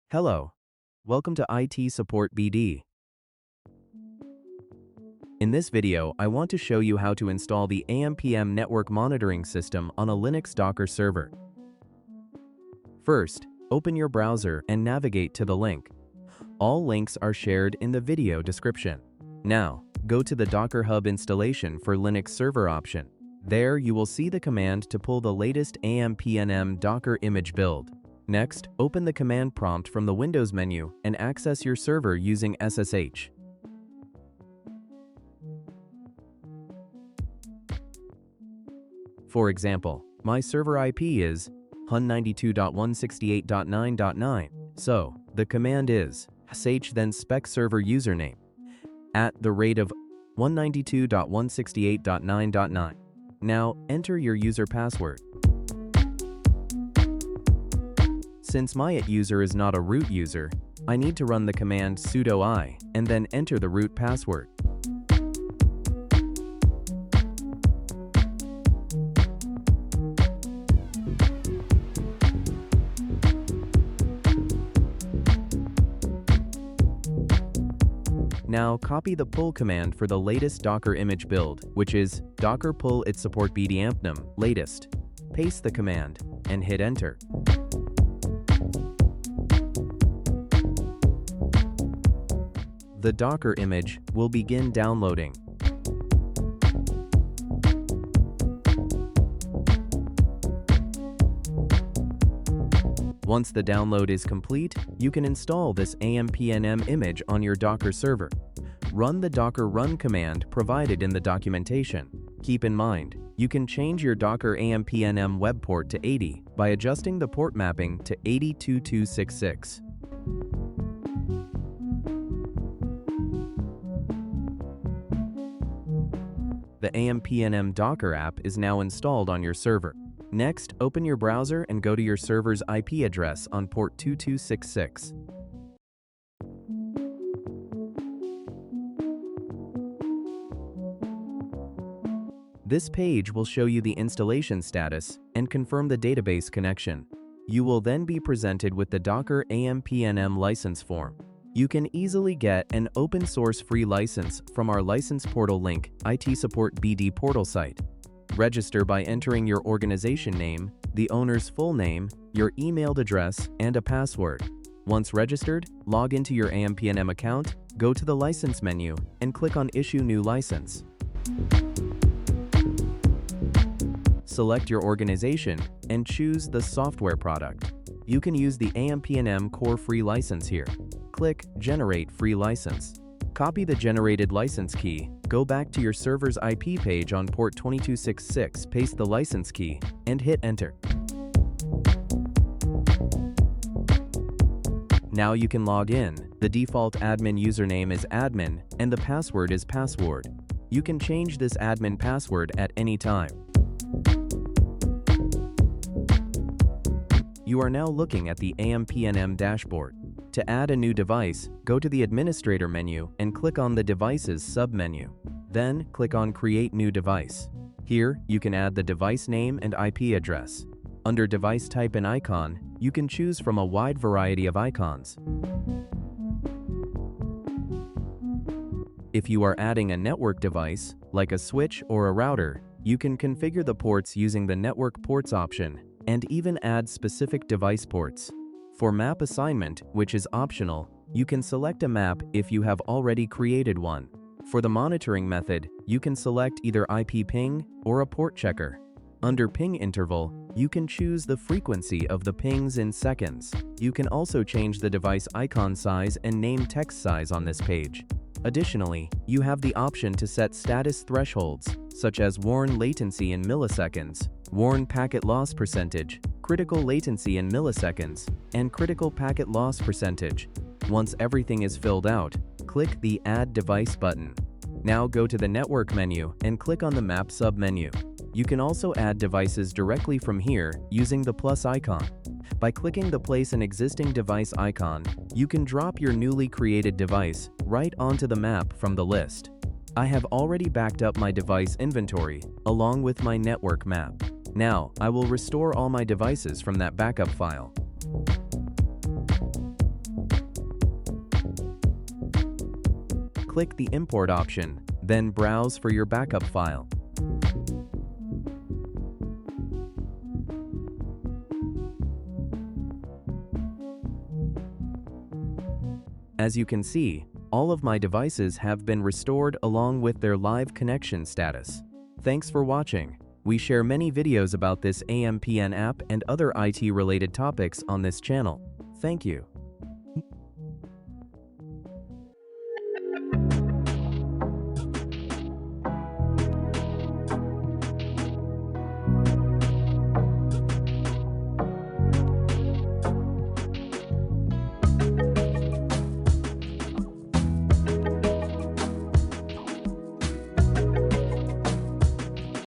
Hello. Welcome to IT Support BD. In this video, I want to show you how to install the AMPNM network monitoring system on a Linux Docker server. First, open your browser and navigate to the link. All links are shared in the video description. Now, go to the Docker Hub installation for Linux server option. There you will see the command to pull the latest AMPNM Docker image build. Next, open the command prompt from the Windows menu and access your server using SSH. For example, my server IP is 192.168.9.9, so the command is sh then spec server username at the rate of 192.168.9.9. Now, enter your user password. Since my user is not a root user, I need to run the command sudo I and then enter the root password. Now copy the pull command for the latest Docker image build, which is docker pull it support AMPNM latest. Paste the command and hit enter. The Docker image will begin downloading. Once the download is complete, you can install this AMPNM image on your Docker server. Run the docker run command provided in the documentation. Keep in mind, you can change your Docker AMPNM web port to 80 by adjusting the port mapping to 802266. The AMPNM Docker app is now installed on your server. Next, open your browser and go to your server's IP address on port 2266. This page will show you the installation status and confirm the database connection. You will then be presented with the Docker AMPNM license form. You can easily get an open-source free license from our license portal link, IT Support BD portal site. Register by entering your organization name, the owner's full name, your emailed address, and a password. Once registered, log into your AMPNM account, go to the License menu, and click on Issue New License. Select your organization and choose the software product. You can use the AMPNM Core Free License here. Click Generate Free License. Copy the generated license key, go back to your server's IP page on port 2266, paste the license key, and hit Enter. Now you can log in. The default admin username is admin, and the password is password. You can change this admin password at any time. You are now looking at the AMPNM dashboard. To add a new device, go to the Administrator menu and click on the Devices sub-menu. Then, click on Create New Device. Here, you can add the device name and IP address. Under Device Type and Icon, you can choose from a wide variety of icons. If you are adding a network device, like a switch or a router, you can configure the ports using the Network Ports option and even add specific device ports. For map assignment, which is optional, you can select a map if you have already created one. For the monitoring method, you can select either IP ping or a port checker. Under ping interval, you can choose the frequency of the pings in seconds. You can also change the device icon size and name text size on this page. Additionally, you have the option to set status thresholds, such as warn latency in milliseconds, warn packet loss percentage, critical latency in milliseconds, and critical packet loss percentage. Once everything is filled out, click the Add Device button. Now go to the Network menu and click on the Map sub-menu. You can also add devices directly from here using the plus icon. By clicking the Place an Existing Device icon, you can drop your newly created device right onto the map from the list. I have already backed up my device inventory along with my network map. Now, I will restore all my devices from that backup file. click the Import option, then browse for your backup file. As you can see, all of my devices have been restored along with their live connection status. Thanks for watching. We share many videos about this AMPN app and other IT-related topics on this channel. Thank you.